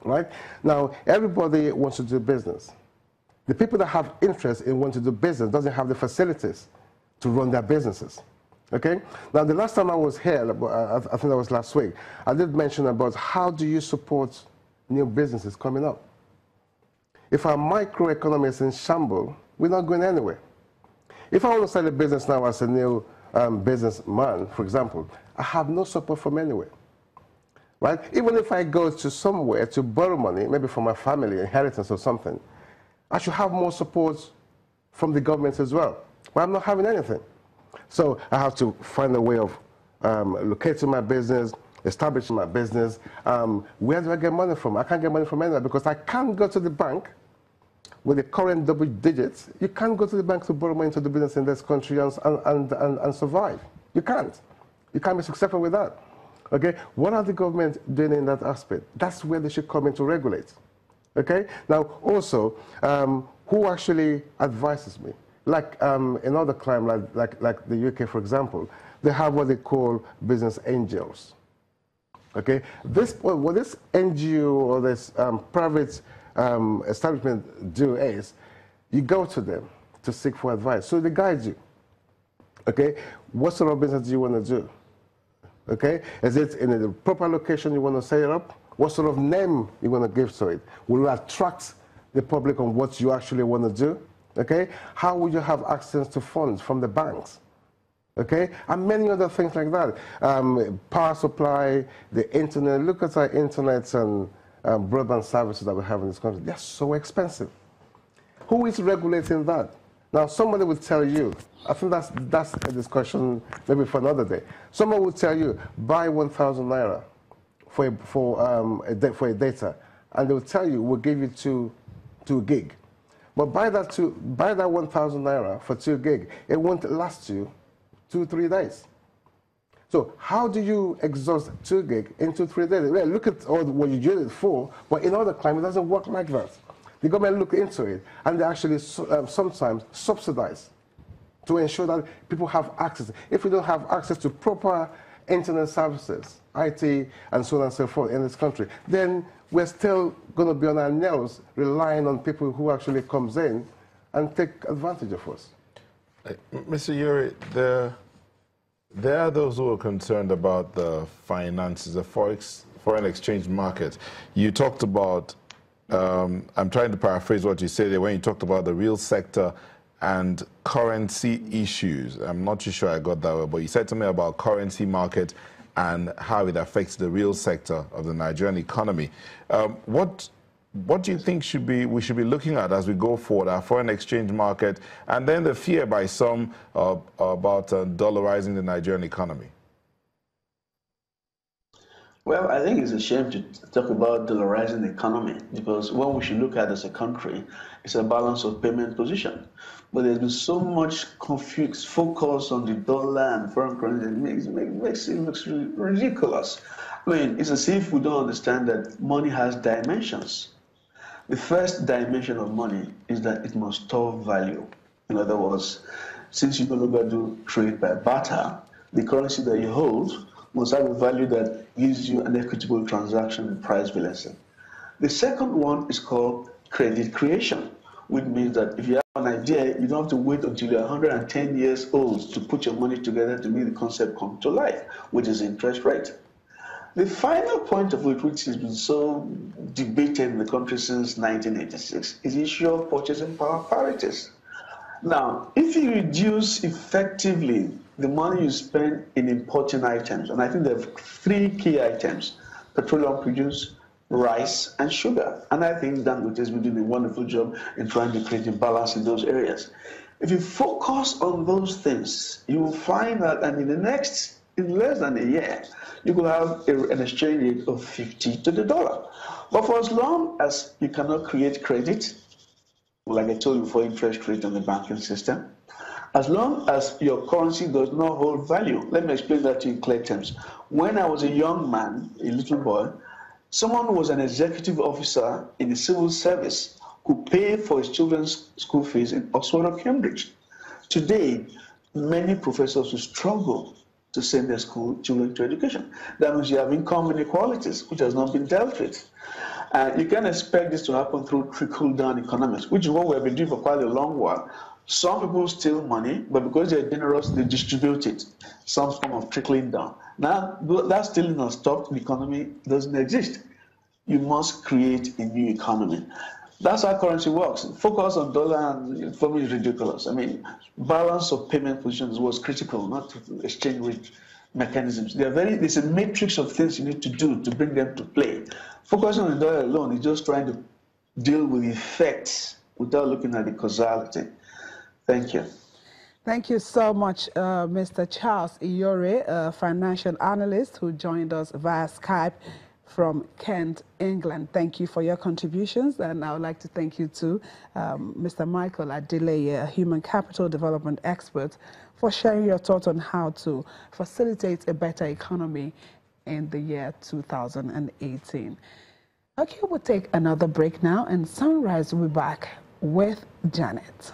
right? Now, everybody wants to do business. The people that have interest in wanting to do business doesn't have the facilities to run their businesses, okay? Now, the last time I was here, I think that was last week, I did mention about how do you support new businesses coming up. If our microeconomy is in shambles, we're not going anywhere. If I want to start a business now as a new businessman, for example, I have no support from anywhere, right? Even if I go to somewhere to borrow money, maybe from my family, inheritance or something, I should have more support from the government as well. But I'm not having anything. So I have to find a way of locating my business, establishing my business. Where do I get money from? I can't get money from anywhere because I can't go to the bank with the current double digits. You can't go to the bank to borrow money to do business in this country and survive. You can't. You can't be successful with that. Okay? What are the government doing in that aspect? That's where they should come in to regulate. Okay? Now, also, who actually advises me? Like in other climes, like the UK, for example, they have what they call business angels. Okay? What this NGO or this private establishment do is, you go to them to seek for advice. So they guide you. Okay? What sort of business do you want to do? Okay? Is it in the proper location you want to set it up? What sort of name you want to give to it? Will it attract the public on what you actually want to do? Okay? How will you have access to funds from the banks? Okay? And many other things like that. Power supply, the internet. Look at our internet and broadband services that we have in this country. They're so expensive. Who is regulating that? Now, somebody will tell you, I think that's a discussion maybe for another day. Someone will tell you, buy 1,000 naira for a data, and they will tell you, we'll give you 2 gig. But buy that 1,000 naira for 2 gig, it won't last you 2-3 days. So how do you exhaust 2 gig in 2-3 days? Well, look at all what you use it for, but in other climates, it doesn't work like that. The government look into it, and they actually sometimes subsidize to ensure that people have access. If we don't have access to proper internet services, IT, and so on and so forth in this country, then we're still going to be on our nails relying on people who actually comes in and take advantage of us. Mr. Yuri, there are those who are concerned about the finances, the foreign exchange market. You talked about, I'm trying to paraphrase what you said there when you talked about the real sector and currency issues. I'm not too sure I got that word, but you said to me about currency market and how it affects the real sector of the Nigerian economy. What do you think we should be looking at as we go forward, our foreign exchange market, and then the fear by some about dollarizing the Nigerian economy? Well, I think it's a shame to talk about dollarizing the economy, because what we should look at as a country is a balance of payment position. But there's been so much confused focus on the dollar and foreign currency, it makes it look ridiculous. I mean, it's as if we don't understand that money has dimensions. The first dimension of money is that it must store value. In other words, since you no longer do trade by barter, the currency that you hold must have a value that gives you an equitable transaction price balancing. The second one is called credit creation, which means that if you have an idea, you don't have to wait until you're 110 years old to put your money together to make the concept come to life, which is interest rate. The final point of it, which has been so debated in the country since 1986, is the issue of purchasing power parities. Now, if you reduce effectively the money you spend in importing items, and I think there are 3 key items: petroleum produce, rice, and sugar. And I think Dangote has been doing a wonderful job in trying to create a balance in those areas. If you focus on those things, you will find that, and in less than a year, you could have an exchange rate of 50 to the dollar. But for as long as you cannot create credit, like I told you before, interest rate on the banking system, as long as your currency does not hold value, let me explain that to you in clear terms. When I was a young man, a little boy, someone who was an executive officer in the civil service could pay for his children's school fees in Oxford or Cambridge. Today, many professors will struggle to send their school children to education. That means you have income inequalities, which has not been dealt with. And you can expect this to happen through trickle-down economics, which is what we've been doing for quite a long while. Some people steal money, but because they're generous, they distribute it, some form of trickling down. Now, that stealing or stopped, the economy doesn't exist. You must create a new economy. That's how currency works. Focus on dollar and for me is ridiculous. I mean, balance of payment positions was critical, not exchange rate mechanisms. There's a matrix of things you need to do to bring them to play. Focusing on the dollar alone is just trying to deal with effects without looking at the causality. Thank you. Thank you so much, Mr. Charles Iyore, a financial analyst who joined us via Skype from Kent, England. Thank you for your contributions, and I would like to thank you too, Mr. Michael Adeleye, a human capital development expert, for sharing your thoughts on how to facilitate a better economy in the year 2018. Okay, we'll take another break now, and Sunrise will be back with Janet.